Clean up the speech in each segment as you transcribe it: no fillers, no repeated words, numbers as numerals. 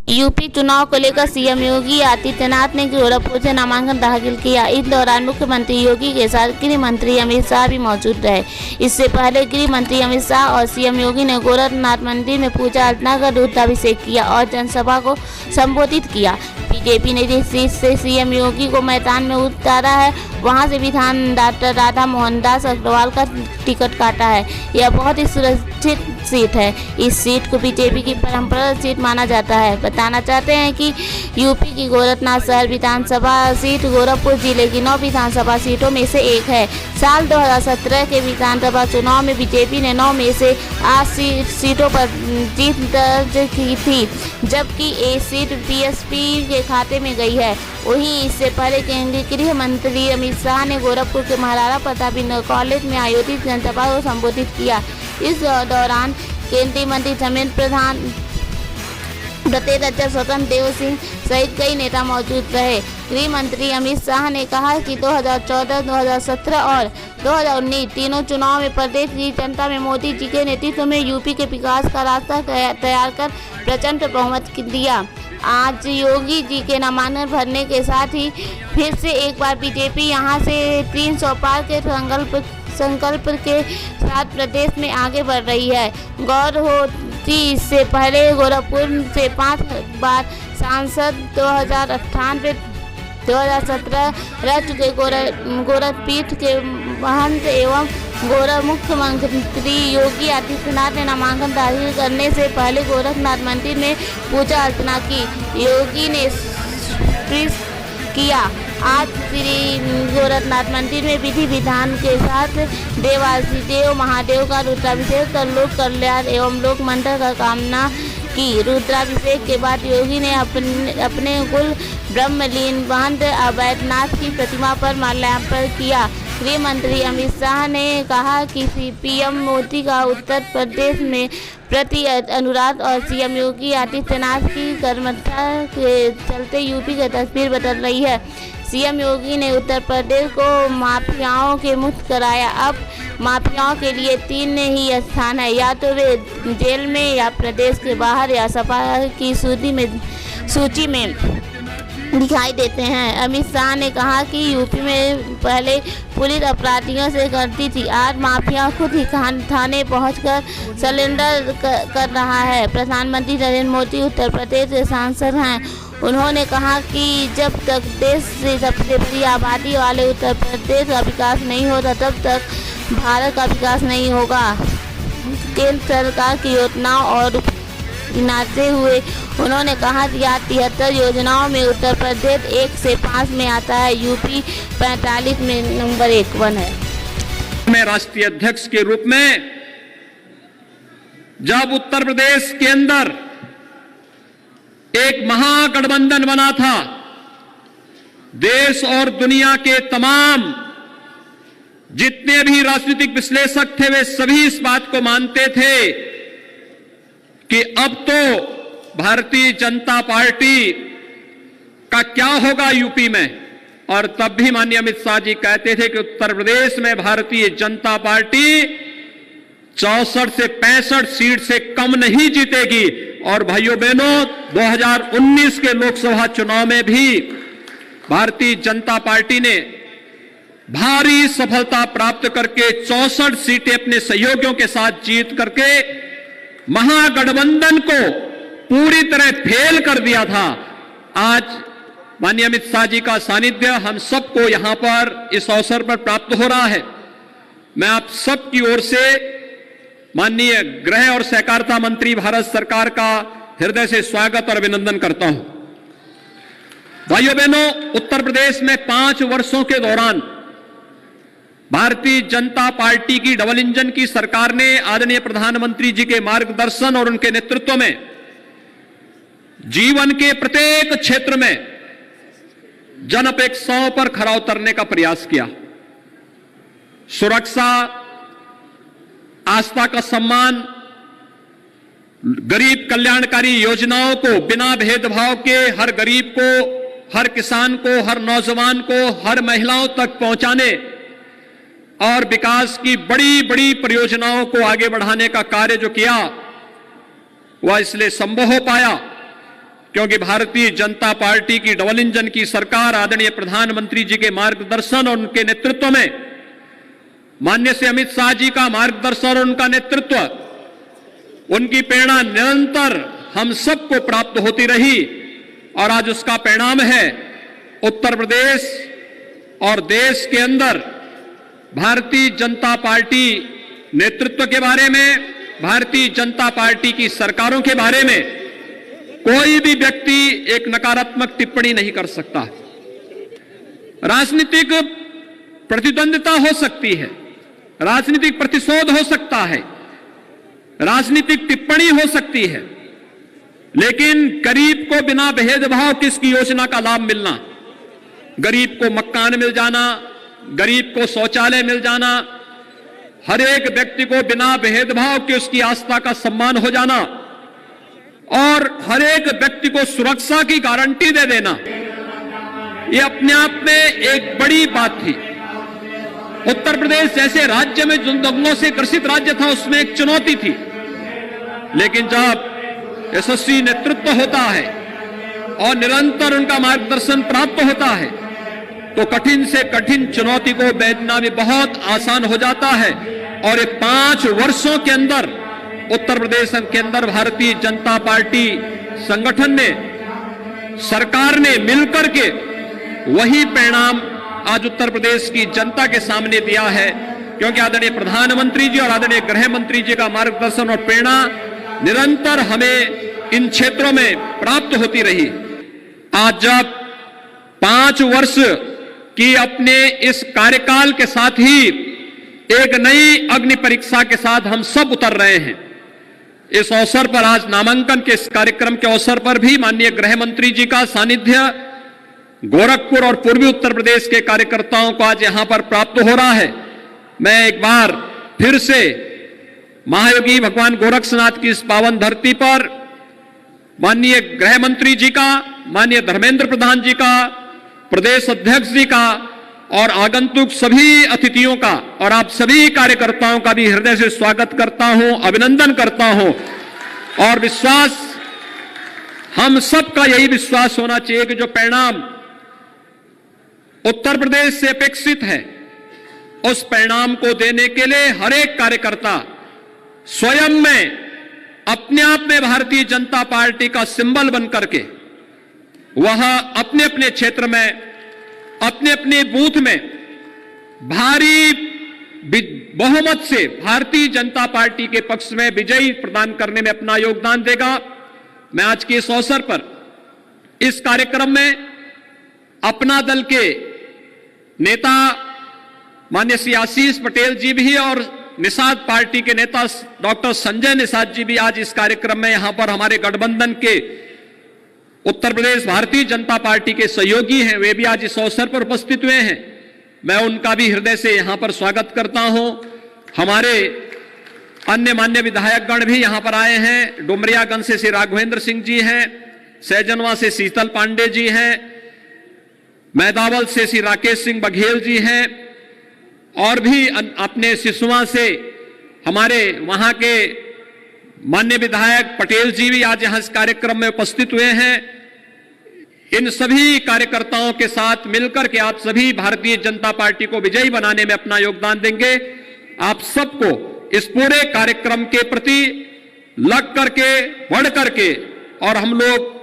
UP चुनाव को लेकर सीएम योगी आदित्यनाथ ने गोरखपुर से नामांकन दाखिल किया। इस दौरान मुख्यमंत्री योगी के साथ गृह मंत्री अमित शाह भी मौजूद रहे। इससे पहले गृह मंत्री अमित शाह और सीएम योगी ने गोरखनाथ मंदिर में पूजा अर्चना कर रुद्राभिषेक किया और जनसभा को संबोधित किया। बीजेपी ने जिस सीट से सीएम योगी को मैदान में उतारा है, वहां से विधान डॉक्टर राधा मोहन दास अग्रवाल का टिकट काटा है। यह बहुत ही सुरक्षित सीट है। इस सीट को बीजेपी की परंपरागत सीट माना जाता है। बताना चाहते हैं कि यूपी की गोरखनाथ शहर विधानसभा सीट गोरखपुर जिले की 9 विधानसभा सीटों में से एक है। साल 2017 के विधानसभा चुनाव में बीजेपी ने 9 में से 8 सीटों पर जीत दर्ज की थी, जबकि एक सीट बीएसपी के खाते में गई है। वहीं इससे पहले केंद्रीय गृह मंत्री अमित शाह ने गोरखपुर के महाराणा प्रताप कॉलेज में आयोजित जनसभा को संबोधित किया। इस दौरान केंद्रीय मंत्री धर्मेंद्र प्रधान, प्रदेश अध्यक्ष स्वतंत्र देव सिंह सहित कई नेता मौजूद रहे। गृह मंत्री अमित शाह ने कहा कि 2014, 2017 और 2019 तीनों चुनाव में प्रदेश की जनता में मोदी जी के नेतृत्व में यूपी के विकास का रास्ता तैयार कर प्रचंड बहुमत दिया। आज योगी जी के नामांकन भरने के साथ ही फिर से एक बार बीजेपी यहां से 300 पार के संकल्प के साथ प्रदेश में आगे बढ़ रही है। गौर हो कि इससे पहले गोरखपुर से 5 बार सांसद 2017 रह चुके गोरखपीठ के महंत एवं मुख्यमंत्री योगी आदित्यनाथ ने नामांकन दाखिल करने से पहले गोरखनाथ मंदिर में पूजा अर्चना की। योगी ने किया। आज श्री गोरखनाथ मंदिर में विधि विधान के साथ देवाधिदेव महादेव का रुद्राभिषेक कर लोक कल्याण एवं लोक मंत्र का कामना की। रुद्राभिषेक के बाद योगी ने अपने कुल ब्रह्मलीन महंत अवैधनाथ की प्रतिमा पर माल्यार्पण किया। गृह मंत्री अमित शाह ने कहा कि पीएम मोदी का उत्तर प्रदेश में प्रति अनुराग और सीएम योगी आदित्यनाथ की कर्मठता के चलते यूपी की तस्वीर बदल रही है। सीएम योगी ने उत्तर प्रदेश को माफियाओं के मुक्त कराया। अब माफियाओं के लिए 3 ही स्थान है, या तो वे जेल में या प्रदेश के बाहर या सपा की सूची में दिखाई देते हैं। अमित शाह ने कहा कि यूपी में पहले पुलिस अपराधियों से करती थी, आज माफिया खुद ही थाने पहुंचकर सरेंडर कर रहा है। प्रधानमंत्री नरेंद्र मोदी उत्तर प्रदेश के सांसद हैं। उन्होंने कहा कि जब तक देश से सबसे बड़ी आबादी वाले उत्तर प्रदेश का विकास नहीं होता, तब तक भारत का विकास नहीं होगा। केंद्र सरकार की योजनाओं और गिनाते हुए उन्होंने कहा कि 73 योजनाओं में उत्तर प्रदेश 1 से 5 में आता है, यूपी 45 में नंबर 1 है। मैं राष्ट्रीय अध्यक्ष के रूप में जब उत्तर प्रदेश के अंदर एक महागठबंधन बना था, देश और दुनिया के तमाम जितने भी राजनीतिक विश्लेषक थे वे सभी इस बात को मानते थे कि अब तो भारतीय जनता पार्टी का क्या होगा यूपी में। और तब भी माननीय अमित शाह जी कहते थे कि उत्तर प्रदेश में भारतीय जनता पार्टी 64 से 65 सीट से कम नहीं जीतेगी। और भाइयों बहनों, 2019 के लोकसभा चुनाव में भी भारतीय जनता पार्टी ने भारी सफलता प्राप्त करके 64 सीटें अपने सहयोगियों के साथ जीत करके महागठबंधन को पूरी तरह फेल कर दिया था। आज माननीय अमित शाह जी का सानिध्य हम सबको यहां पर इस अवसर पर प्राप्त हो रहा है। मैं आप सबकी ओर से माननीय गृह और सहकारिता मंत्री भारत सरकार का हृदय से स्वागत और अभिनंदन करता हूं। भाइयों बहनों, उत्तर प्रदेश में 5 वर्षों के दौरान भारतीय जनता पार्टी की डबल इंजन की सरकार ने आदरणीय प्रधानमंत्री जी के मार्गदर्शन और उनके नेतृत्व में जीवन के प्रत्येक क्षेत्र में जन अपेक्षाओं पर खरा उतरने का प्रयास किया। सुरक्षा, आस्था का सम्मान, गरीब कल्याणकारी योजनाओं को बिना भेदभाव के हर गरीब को, हर किसान को, हर नौजवान को, हर महिलाओं तक पहुंचाने और विकास की बड़ी बड़ी परियोजनाओं को आगे बढ़ाने का कार्य जो किया वह इसलिए संभव हो पाया क्योंकि भारतीय जनता पार्टी की डबल इंजन की सरकार आदरणीय प्रधानमंत्री जी के मार्गदर्शन और उनके नेतृत्व में, माननीय श्री अमित शाह जी का मार्गदर्शन और उनका नेतृत्व, उनकी प्रेरणा निरंतर हम सबको प्राप्त होती रही और आज उसका परिणाम है उत्तर प्रदेश और देश के अंदर भारतीय जनता पार्टी नेतृत्व के बारे में, भारतीय जनता पार्टी की सरकारों के बारे में कोई भी व्यक्ति एक नकारात्मक टिप्पणी नहीं कर सकता। राजनीतिक प्रतिद्वंद्विता हो सकती है, राजनीतिक प्रतिशोध हो सकता है, राजनीतिक टिप्पणी हो सकती है, लेकिन गरीब को बिना भेदभाव किसकी योजना का लाभ मिलना, गरीब को मकान मिल जाना, गरीब को शौचालय मिल जाना, हर एक व्यक्ति को बिना भेदभाव के उसकी आस्था का सम्मान हो जाना और हर एक व्यक्ति को सुरक्षा की गारंटी दे देना, यह अपने आप में एक बड़ी बात थी। उत्तर प्रदेश जैसे राज्य में जिन दंगों से ग्रसित राज्य था उसमें एक चुनौती थी, लेकिन जब यशस्वी नेतृत्व होता है और निरंतर उनका मार्गदर्शन प्राप्त होता है तो कठिन से कठिन चुनौती को भेदना भी बहुत आसान हो जाता है। और ये 5 वर्षों के अंदर उत्तर प्रदेश के अंदर भारतीय जनता पार्टी संगठन ने, सरकार ने मिलकर के वही परिणाम आज उत्तर प्रदेश की जनता के सामने दिया है, क्योंकि आदरणीय प्रधानमंत्री जी और आदरणीय गृह मंत्री जी का मार्गदर्शन और प्रेरणा निरंतर हमें इन क्षेत्रों में प्राप्त होती रही। आज जब 5 वर्ष की अपने इस कार्यकाल के साथ ही एक नई अग्नि परीक्षा के साथ हम सब उतर रहे हैं, इस अवसर पर आज नामांकन के इस कार्यक्रम के अवसर पर भी माननीय गृह मंत्री जी का सानिध्य गोरखपुर और पूर्वी उत्तर प्रदेश के कार्यकर्ताओं को आज यहां पर प्राप्त हो रहा है। मैं एक बार फिर से महायोगी भगवान गोरक्षनाथ की इस पावन धरती पर माननीय गृह मंत्री जी का, माननीय धर्मेंद्र प्रधान जी का, प्रदेश अध्यक्ष जी का और आगंतुक सभी अतिथियों का और आप सभी कार्यकर्ताओं का भी हृदय से स्वागत करता हूं, अभिनंदन करता हूं। और विश्वास, हम सबका यही विश्वास होना चाहिए कि जो परिणाम उत्तर प्रदेश से अपेक्षित है उस परिणाम को देने के लिए हर एक कार्यकर्ता स्वयं में अपने आप में भारतीय जनता पार्टी का सिंबल बन करके वह अपने अपने क्षेत्र में, अपने अपने बूथ में भारी बहुमत से भारतीय जनता पार्टी के पक्ष में विजयी प्रदान करने में अपना योगदान देगा। मैं आज के इस अवसर पर इस कार्यक्रम में अपना दल के नेता माननीय श्री आशीष पटेल जी भी और निषाद पार्टी के नेता डॉक्टर संजय निषाद जी भी आज इस कार्यक्रम में यहां पर हमारे गठबंधन के उत्तर प्रदेश भारतीय जनता पार्टी के सहयोगी हैं, वे भी आज इस अवसर पर उपस्थित हुए हैं। मैं उनका भी हृदय से यहां पर स्वागत करता हूं। हमारे अन्य मान्य विधायकगण भी यहां पर आए हैं। डुमरियागंज से श्री राघवेंद्र सिंह जी हैं, सैजनवा से शीतल पांडे जी हैं, मैदावल से श्री राकेश सिंह बघेल जी हैं और भी अपने सिसुआ से हमारे वहां के माननीय विधायक पटेल जी भी आज यहां इस कार्यक्रम में उपस्थित हुए हैं। इन सभी कार्यकर्ताओं के साथ मिलकर के आप सभी भारतीय जनता पार्टी को विजयी बनाने में अपना योगदान देंगे। आप सबको इस पूरे कार्यक्रम के प्रति लग करके, बढ़ करके और हम लोग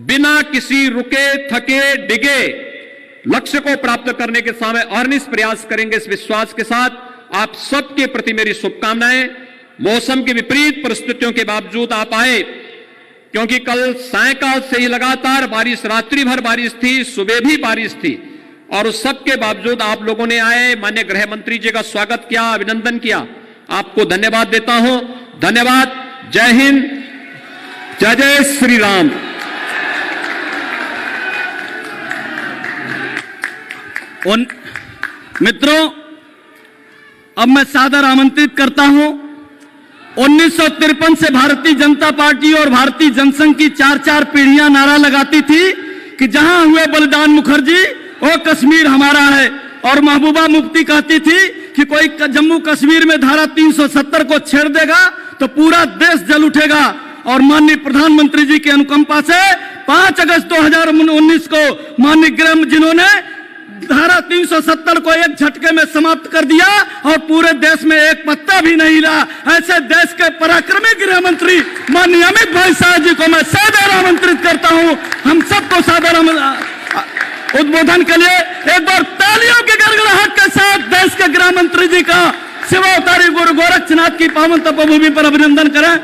बिना किसी रुके थके डिगे लक्ष्य को प्राप्त करने के सामने अहर्निश प्रयास करेंगे। इस विश्वास के साथ आप सबके प्रति मेरी शुभकामनाएं। मौसम की विपरीत परिस्थितियों के बावजूद आप आए, क्योंकि कल सायंकाल से ही लगातार बारिश, रात्रि भर बारिश थी, सुबह भी बारिश थी और उस सब के बावजूद आप लोगों ने आए, माननीय गृह मंत्री जी का स्वागत किया, अभिनंदन किया। आपको धन्यवाद देता हूं। धन्यवाद। जय हिंद, जय जय श्री राम। मित्रों, अब मैं सादर आमंत्रित करता हूं। 1953 से भारतीय जनता पार्टी और भारतीय जनसंघ की 4-4 पीढ़ियां नारा लगाती थी कि जहां हुए बलिदान मुखर्जी वो कश्मीर हमारा है, और महबूबा मुफ्ती कहती थी कि कोई जम्मू कश्मीर में धारा 370 को छेड़ देगा तो पूरा देश जल उठेगा। और माननीय प्रधानमंत्री जी की अनुकंपा से 5 अगस्त 2019 को माननीय गृह जिन्होंने धारा 370 को एक झटके में समाप्त कर दिया और पूरे देश में एक पत्ता भी नहीं हिला। ऐसे देश के पराक्रमी गृह मंत्री माननीय अमित भाई शाह जी को मैं सादर आमंत्रित करता हूं। हम सबको सादर उद्बोधन के लिए एक बार तालियों की गड़गड़ाहट के साथ देश के गृह मंत्री जी का शिवा अवतारी गुरु गोरक्षनाथ की पावन तपोभूमि पर अभिनंदन करें।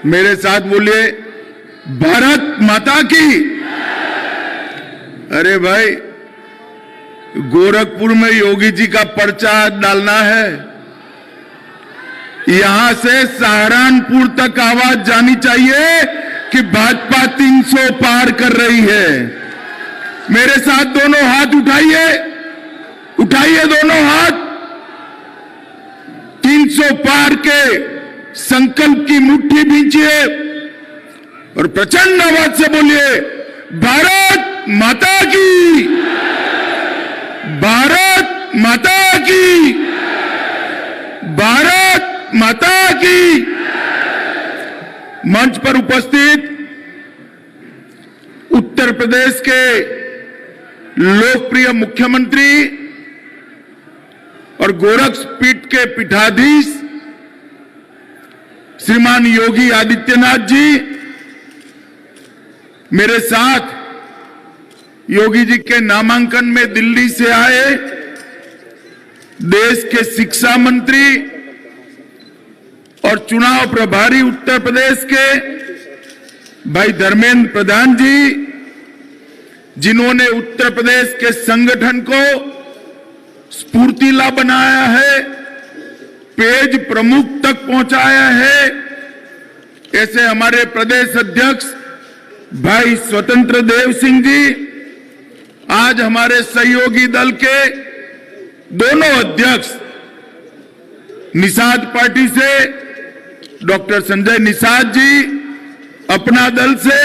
मेरे साथ बोलिए, भारत माता की। अरे भाई, गोरखपुर में योगी जी का पर्चा डालना है, यहां से सहारनपुर तक आवाज जानी चाहिए कि भाजपा 300 पार कर रही है। मेरे साथ दोनों हाथ उठाइए, उठाइए दोनों हाथ। 300 पार के संकल्प की मुट्ठी भींचिए और प्रचंड आवाज से बोलिए, भारत माता की, भारत माता की, भारत माता की। मंच पर उपस्थित उत्तर प्रदेश के लोकप्रिय मुख्यमंत्री और गोरखपीठ के पीठाधीश श्रीमान योगी आदित्यनाथ जी, मेरे साथ योगी जी के नामांकन में दिल्ली से आए देश के शिक्षा मंत्री और चुनाव प्रभारी उत्तर प्रदेश के भाई धर्मेंद्र प्रधान जी, जिन्होंने उत्तर प्रदेश के संगठन को स्फूर्तिला बनाया है, पेज प्रमुख तक पहुंचाया है। ऐसे हमारे प्रदेश अध्यक्ष भाई स्वतंत्र देव सिंह जी, आज हमारे सहयोगी दल के दोनों अध्यक्ष, निषाद पार्टी से डॉक्टर संजय निषाद जी, अपना दल से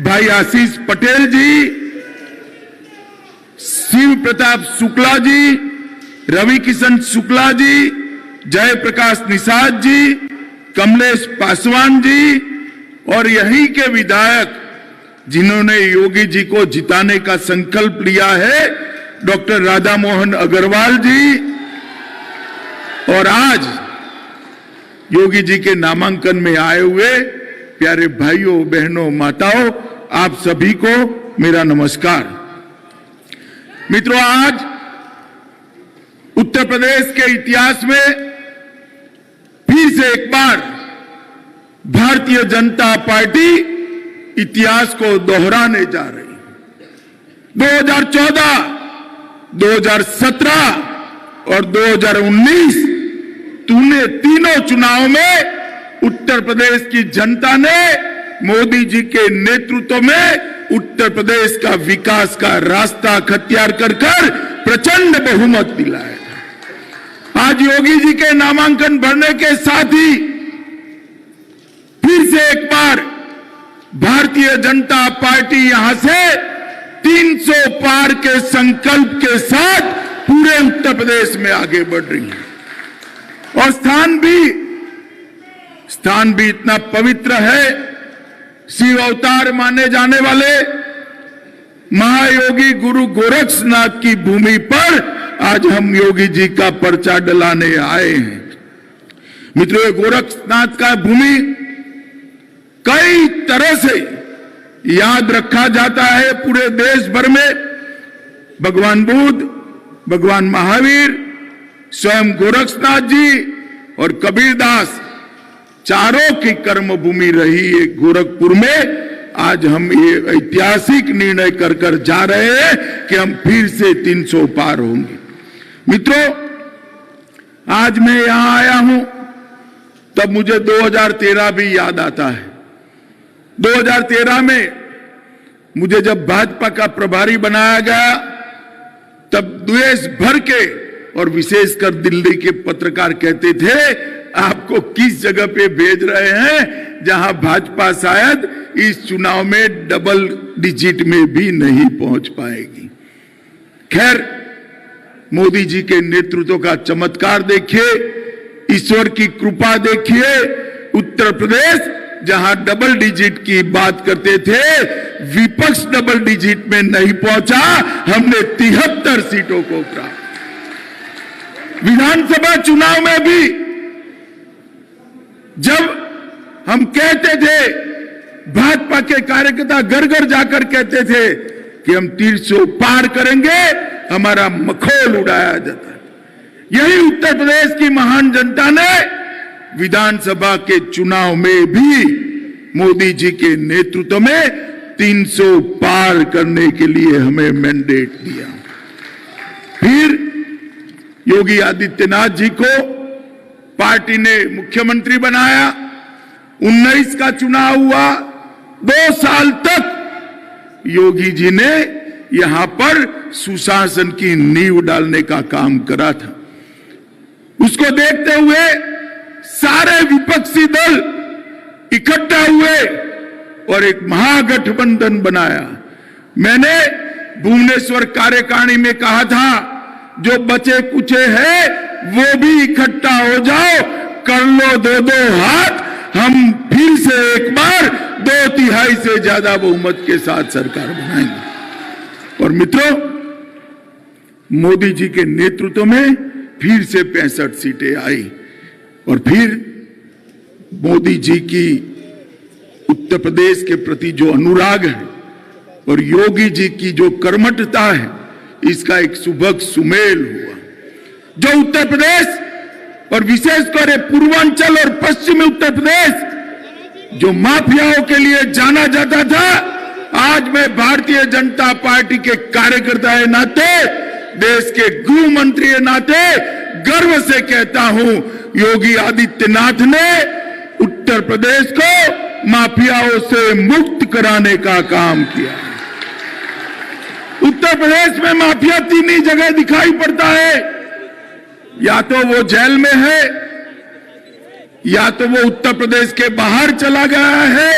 भाई आशीष पटेल जी, शिव प्रताप शुक्ला जी, रवि किशन शुक्ला जी, जयप्रकाश निषाद जी, कमलेश पासवान जी और यहीं के विधायक जिन्होंने योगी जी को जिताने का संकल्प लिया है, डॉक्टर राधा मोहन अग्रवाल जी। और आज योगी जी के नामांकन में आए हुए प्यारे भाइयों बहनों माताओं, आप सभी को मेरा नमस्कार। मित्रों, आज उत्तर प्रदेश के इतिहास में फिर से एक बार भारतीय जनता पार्टी इतिहास को दोहराने जा रही है। 2014, 2017 और 2019 तूने तीनों चुनाव में उत्तर प्रदेश की जनता ने मोदी जी के नेतृत्व में उत्तर प्रदेश का विकास का रास्ता अख्तियार कर प्रचंड बहुमत दिलाया। आज योगी जी के नामांकन भरने के साथ ही फिर से एक बार भारतीय जनता पार्टी यहां से 300 पार के संकल्प के साथ पूरे उत्तर प्रदेश में आगे बढ़ रही है। और स्थान भी इतना पवित्र है, शिव अवतार माने जाने वाले महायोगी गुरु गोरक्षनाथ की भूमि पर आज हम योगी जी का पर्चा डलाने आए हैं। मित्रों, गोरक्षनाथ का भूमि कई तरह से याद रखा जाता है पूरे देश भर में। भगवान बुद्ध, भगवान महावीर, स्वयं गोरक्षनाथ जी और कबीरदास, चारों की कर्म भूमि रही है गोरखपुर में। आज हम ये ऐतिहासिक निर्णय कर जा रहे हैं कि हम फिर से 300 पार होंगे। मित्रों, आज मैं यहां आया हूं तब मुझे 2013 भी याद आता है। 2013 में मुझे जब भाजपा का प्रभारी बनाया गया तब देश भर के और विशेषकर दिल्ली के पत्रकार कहते थे, आपको किस जगह पे भेज रहे हैं जहां भाजपा शायद इस चुनाव में डबल डिजिट में भी नहीं पहुंच पाएगी। खैर, मोदी जी के नेतृत्व का चमत्कार देखिए, ईश्वर की कृपा देखिए। उत्तर प्रदेश जहां डबल डिजिट की बात करते थे, विपक्ष डबल डिजिट में नहीं पहुंचा, हमने 73 सीटों को प्राप्त। विधानसभा चुनाव में भी जब हम कहते थे, भाजपा के कार्यकर्ता घर घर जाकर कहते थे कि हम 300 पार करेंगे, हमारा मखौल उड़ाया जाता है। यही उत्तर प्रदेश की महान जनता ने विधानसभा के चुनाव में भी मोदी जी के नेतृत्व में 300 पार करने के लिए हमें मैंडेट दिया। फिर योगी आदित्यनाथ जी को पार्टी ने मुख्यमंत्री बनाया। 19 का चुनाव हुआ, 2 साल तक योगी जी ने यहां पर सुशासन की नींव डालने का काम करा था। उसको देखते हुए सारे विपक्षी दल इकट्ठा हुए और एक महागठबंधन बनाया। मैंने भुवनेश्वर कार्यकारिणी में कहा था, जो बचे कुचे हैं वो भी इकट्ठा हो जाओ, कर लो 2-2 हाथ, हम फिर से एक बार 2/3 से ज्यादा बहुमत के साथ सरकार बनाएंगे। और मित्रों, मोदी जी के नेतृत्व में फिर से 65 सीटें आई। और फिर मोदी जी की उत्तर प्रदेश के प्रति जो अनुराग है और योगी जी की जो कर्मठता है, इसका एक सुभग सुमेल हुआ। जो उत्तर प्रदेश और विशेषकर पूर्वांचल और पश्चिमी उत्तर प्रदेश जो माफियाओं के लिए जाना जाता था, आज मैं भारतीय जनता पार्टी के कार्यकर्ता के नाते, देश के गृह मंत्री के नाते गर्व से कहता हूं, योगी आदित्यनाथ ने उत्तर प्रदेश को माफियाओं से मुक्त कराने का काम किया। उत्तर प्रदेश में माफिया 3 ही जगह दिखाई पड़ता है, या तो वो जेल में है, या तो वो उत्तर प्रदेश के बाहर चला गया है,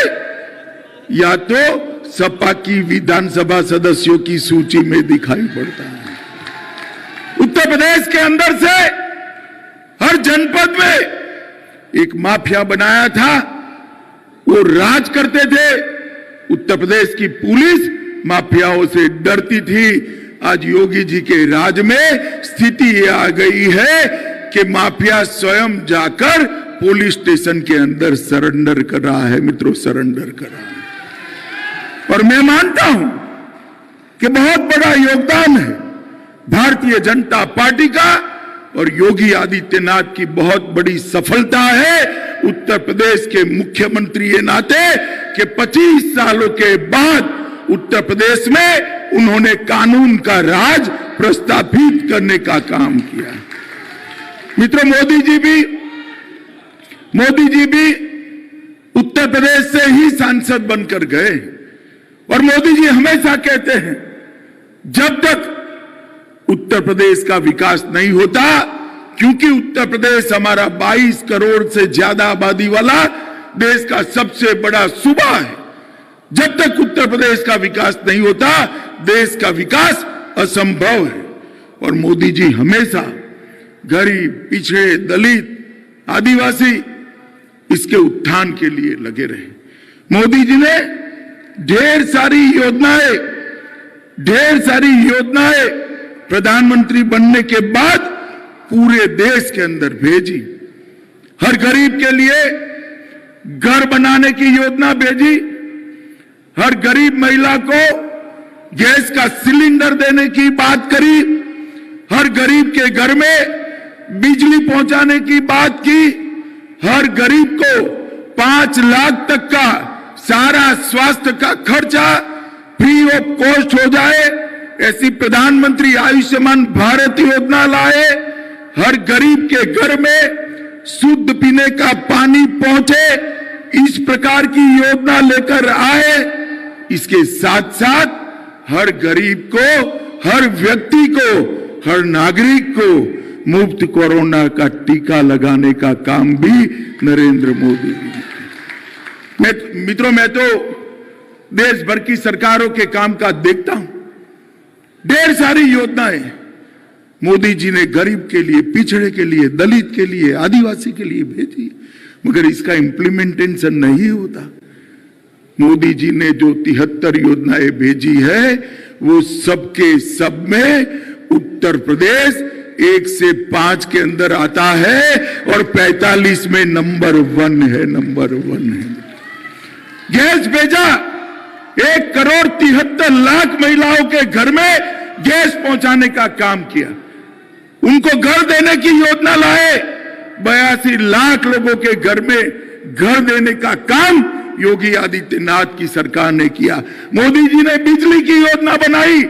या तो सपा की विधानसभा सदस्यों की सूची में दिखाई पड़ता है। उत्तर प्रदेश के अंदर से हर जनपद में एक माफिया बनाया था, वो राज करते थे। उत्तर प्रदेश की पुलिस माफियाओं से डरती थी। आज योगी जी के राज में स्थिति ये आ गई है कि माफिया स्वयं जाकर पुलिस स्टेशन के अंदर सरेंडर कर रहा है। मित्रों, सरेंडर कर रहा है। और मैं मानता हूं कि बहुत बड़ा योगदान है भारतीय जनता पार्टी का और योगी आदित्यनाथ की बहुत बड़ी सफलता है उत्तर प्रदेश के मुख्यमंत्री के नाते कि 25 सालों के बाद उत्तर प्रदेश में उन्होंने कानून का राज प्रस्थापित करने का काम किया। मित्रों, मोदी जी भी उत्तर प्रदेश से ही सांसद बनकर गए और मोदी जी हमेशा कहते हैं, जब तक उत्तर प्रदेश का विकास नहीं होता, क्योंकि उत्तर प्रदेश हमारा 22 करोड़ से ज्यादा आबादी वाला देश का सबसे बड़ा सूबा है, जब तक उत्तर प्रदेश का विकास नहीं होता, देश का विकास असंभव है। और मोदी जी हमेशा गरीब, पिछड़े, दलित, आदिवासी, इसके उत्थान के लिए लगे रहे। मोदी जी ने ढेर सारी योजनाएं प्रधानमंत्री बनने के बाद पूरे देश के अंदर भेजी। हर गरीब के लिए घर बनाने की योजना भेजी, हर गरीब महिला को गैस का सिलेंडर देने की बात करी, हर गरीब के घर में बिजली पहुंचाने की बात की, हर गरीब को 5 लाख तक का सारा स्वास्थ्य का खर्चा फ्री ऑफ कॉस्ट हो जाए, ऐसी प्रधानमंत्री आयुष्मान भारत योजना लाए, हर गरीब के घर में शुद्ध पीने का पानी पहुंचे, इस प्रकार की योजना लेकर आए। इसके साथ साथ हर गरीब को, हर व्यक्ति को, हर नागरिक को मुफ्त कोरोना का टीका लगाने का काम भी नरेंद्र मोदी ने। मित्रों, मैं तो देश भर की सरकारों के काम का देखता हूं, ढेर सारी योजनाएं, मोदी जी ने गरीब के लिए, पिछड़े के लिए, दलित के लिए, आदिवासी के लिए भेजी, मगर इसका इम्प्लीमेंटेशन नहीं होता। मोदी जी ने जो 73 योजनाएं भेजी है वो सबके सब में उत्तर प्रदेश 1 से 5 के अंदर आता है और 45 में नंबर 1 है, नंबर 1 है। गैस भेजा, 1,73,00,000 महिलाओं के घर में गैस पहुंचाने का काम किया। उनको घर देने की योजना लाए, 82 लाख लोगों के घर में घर देने का काम योगी आदित्यनाथ की सरकार ने किया। मोदी जी ने बिजली की योजना बनाई,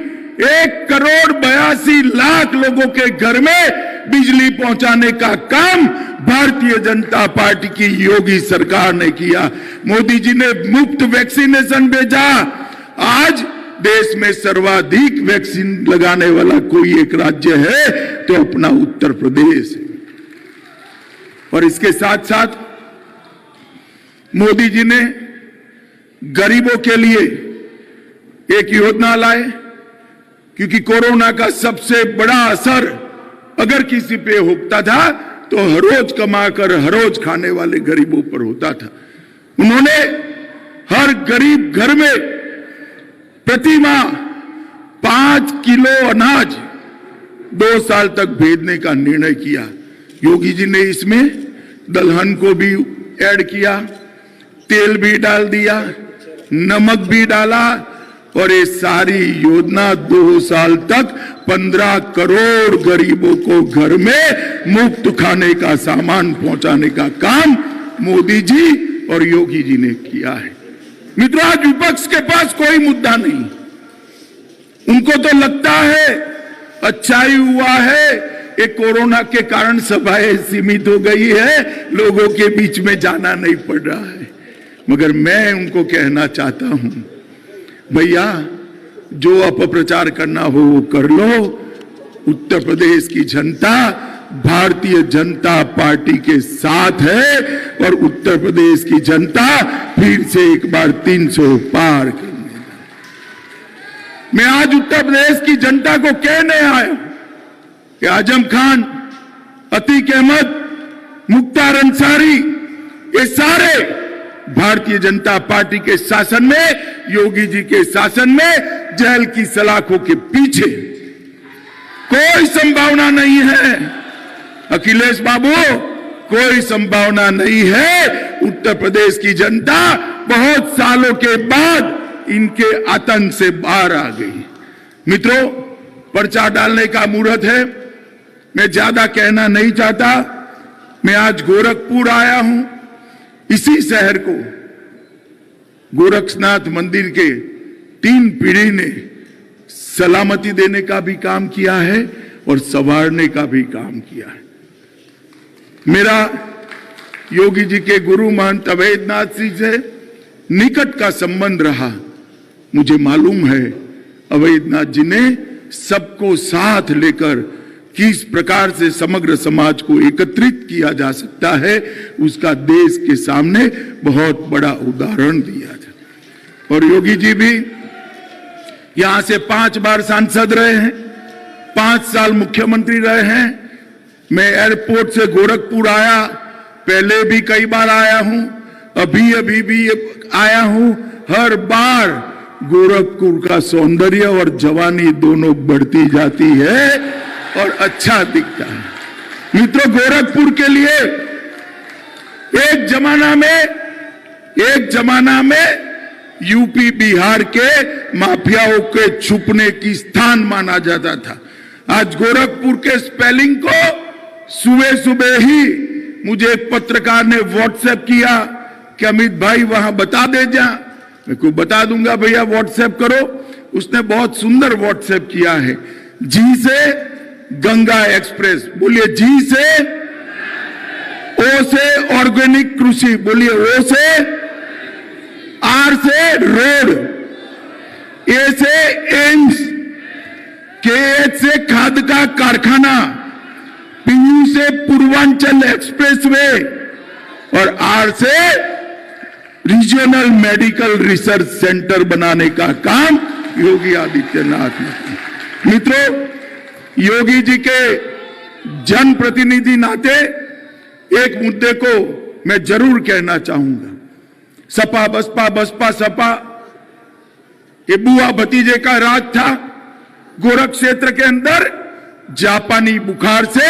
1,82,00,000 लोगों के घर में बिजली पहुंचाने का काम भारतीय जनता पार्टी की योगी सरकार ने किया। मोदी जी ने मुफ्त वैक्सीनेशन भेजा। आज देश में सर्वाधिक वैक्सीन लगाने वाला कोई एक राज्य है तो अपना उत्तर प्रदेश है। और इसके साथ साथ मोदी जी ने गरीबों के लिए एक योजना लाए, क्योंकि कोरोना का सबसे बड़ा असर अगर किसी पे होता था तो हर रोज कमाकर हर रोज खाने वाले गरीबों पर होता था। उन्होंने हर गरीब घर में प्रति माह 5 किलो अनाज 2 साल तक भेजने का निर्णय किया। योगी जी ने इसमें दलहन को भी ऐड किया, तेल भी डाल दिया, नमक भी डाला और ये सारी योजना 2 साल तक 15 करोड़ गरीबों को घर में मुफ्त खाने का सामान पहुंचाने का काम मोदी जी और योगी जी ने किया है। मित्रों, आज विपक्ष के पास कोई मुद्दा नहीं। उनको तो लगता है अच्छा ही हुआ है, ये कोरोना के कारण सभाएं सीमित हो गई है, लोगों के बीच में जाना नहीं पड़ रहा है। मगर मैं उनको कहना चाहता हूं, भैया जो अपप्रचार करना हो वो कर लो। उत्तर प्रदेश की जनता भारतीय जनता पार्टी के साथ है और उत्तर प्रदेश की जनता फिर से एक बार 300 पार करने। मैं आज उत्तर प्रदेश की जनता को कहने आया कि आजम खान, अतीक अहमद, मुख्तार अंसारी, ये सारे भारतीय जनता पार्टी के शासन में, योगी जी के शासन में जेल की सलाखों के पीछे कोई संभावना नहीं है। अखिलेश बाबू, कोई संभावना नहीं है। उत्तर प्रदेश की जनता बहुत सालों के बाद इनके आतंक से बाहर आ गई। मित्रों, पर्चा डालने का मुहूर्त है। मैं ज्यादा कहना नहीं चाहता। मैं आज गोरखपुर आया हूं। इसी शहर को गोरक्षनाथ मंदिर के 3 पीढ़ी ने सलामती देने का भी काम किया है और संवारने का भी काम किया है। मेरा योगी जी के गुरु महंत अवैधनाथ जी से निकट का संबंध रहा। मुझे मालूम है अवैधनाथ जी ने सबको साथ लेकर किस प्रकार से समग्र समाज को एकत्रित किया जा सकता है, उसका देश के सामने बहुत बड़ा उदाहरण दिया था। और योगी जी भी यहां से 5 बार सांसद रहे हैं, 5 साल मुख्यमंत्री रहे हैं। मैं एयरपोर्ट से गोरखपुर आया, पहले भी कई बार आया हूं, अभी भी आया हूं। हर बार गोरखपुर का सौंदर्य और जवानी दोनों बढ़ती जाती है और अच्छा दिखता है। मित्रों, गोरखपुर के लिए एक जमाना में यूपी बिहार के माफियाओं के छुपने की स्थान माना जाता था। आज गोरखपुर के स्पेलिंग को सुबह ही मुझे एक पत्रकार ने व्हाट्सएप किया कि अमित भाई वहां बता दे जा। मैं को बता दूंगा, भैया व्हाट्सएप करो। उसने बहुत सुंदर व्हाट्सएप किया है। जी से गंगा एक्सप्रेस, बोलिए जी से। ओ से ऑर्गेनिक कृषि, बोलिए ओ से। आर से रोड, ए से एम्स, के से खाद का कारखाना, पीयू से पूर्वांचल एक्सप्रेसवे और आर से रीजनल मेडिकल रिसर्च सेंटर बनाने का काम योगी आदित्यनाथ ने किया। मित्रों, योगी जी के जनप्रतिनिधि नाते एक मुद्दे को मैं जरूर कहना चाहूंगा। सपा बसपा, बसपा सपा, ये बुआ भतीजे का राज था। गोरख क्षेत्र के अंदर जापानी बुखार से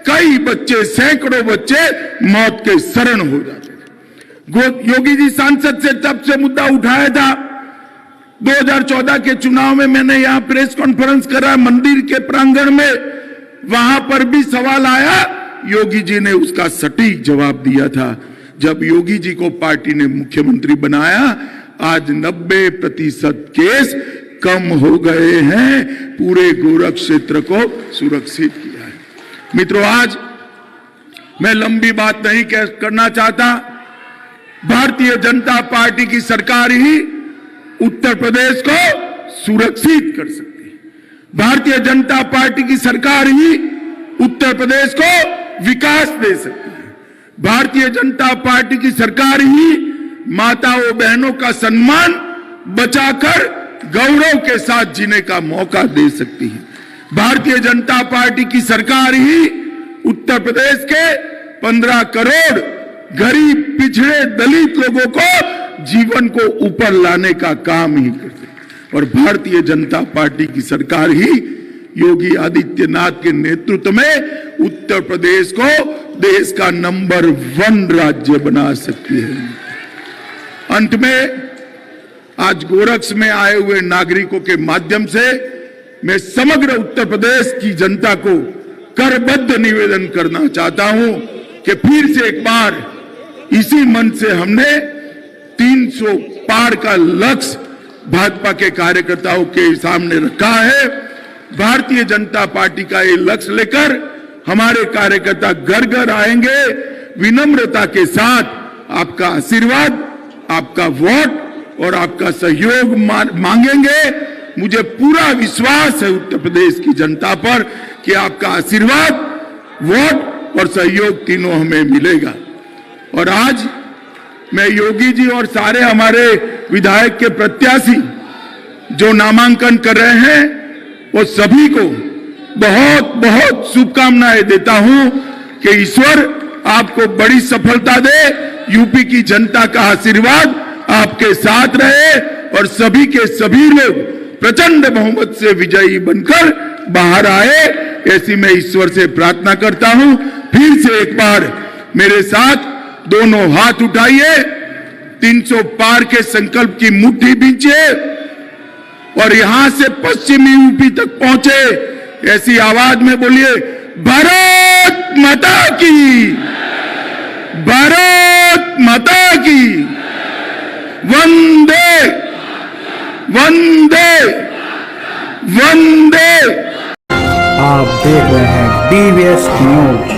कई बच्चे, सैकड़ों बच्चे मौत के शरण हो जाते थे। योगी जी सांसद से तब से मुद्दा उठाया था। 2014 के चुनाव में मैंने यहां प्रेस कॉन्फ्रेंस करा मंदिर के प्रांगण में, वहां पर भी सवाल आया, योगी जी ने उसका सटीक जवाब दिया था। जब योगी जी को पार्टी ने मुख्यमंत्री बनाया, आज 90% केस कम हो गए हैं, पूरे गोरख क्षेत्र को सुरक्षित किया है। मित्रों, आज मैं लंबी बात नहीं करना चाहता। भारतीय जनता पार्टी की सरकार ही उत्तर प्रदेश को सुरक्षित कर सकती है। भारतीय जनता पार्टी की सरकार ही उत्तर प्रदेश को विकास दे सकती है। भारतीय जनता पार्टी की सरकार ही माताओं बहनों का सम्मान बचाकर गौरव के साथ जीने का मौका दे सकती है। भारतीय जनता पार्टी की सरकार ही उत्तर प्रदेश के 15 करोड़ गरीब, पिछड़े, दलित लोगों को जीवन को ऊपर लाने का काम ही करती है। और भारतीय जनता पार्टी की सरकार ही योगी आदित्यनाथ के नेतृत्व में उत्तर प्रदेश को देश का नंबर 1 राज्य बना सकती है। अंत में आज गोरक्ष में आए हुए नागरिकों के माध्यम से मैं समग्र उत्तर प्रदेश की जनता को करबद्ध निवेदन करना चाहता हूं कि फिर से एक बार इसी मन से हमने 300 पार का लक्ष्य भाजपा के कार्यकर्ताओं के सामने रखा है। भारतीय जनता पार्टी का ये लक्ष्य लेकर हमारे कार्यकर्ता घर घर आएंगे। विनम्रता के साथ आपका आशीर्वाद, आपका वोट और आपका सहयोग मांगेंगे। मुझे पूरा विश्वास है उत्तर प्रदेश की जनता पर कि आपका आशीर्वाद, वोट और सहयोग तीनों हमें मिलेगा। और आज मैं योगी जी और सारे हमारे विधायक के प्रत्याशी जो नामांकन कर रहे हैं, वो सभी को बहुत बहुत शुभकामनाएं देता हूं कि ईश्वर आपको बड़ी सफलता दे। यूपी की जनता का आशीर्वाद आपके साथ रहे और सभी के सभी लोग प्रचंड बहुमत से विजयी बनकर बाहर आए, ऐसी मैं ईश्वर से प्रार्थना करता हूं। फिर से एक बार मेरे साथ दोनों हाथ उठाइए, 300 पार के संकल्प की मुट्ठी बींचिए और यहां से पश्चिमी यूपी तक पहुंचे, ऐसी आवाज में बोलिए, भारत माता की, भारत माता की, वंदे वंदे वंदे। आप देख रहे हैं DVS न्यूज।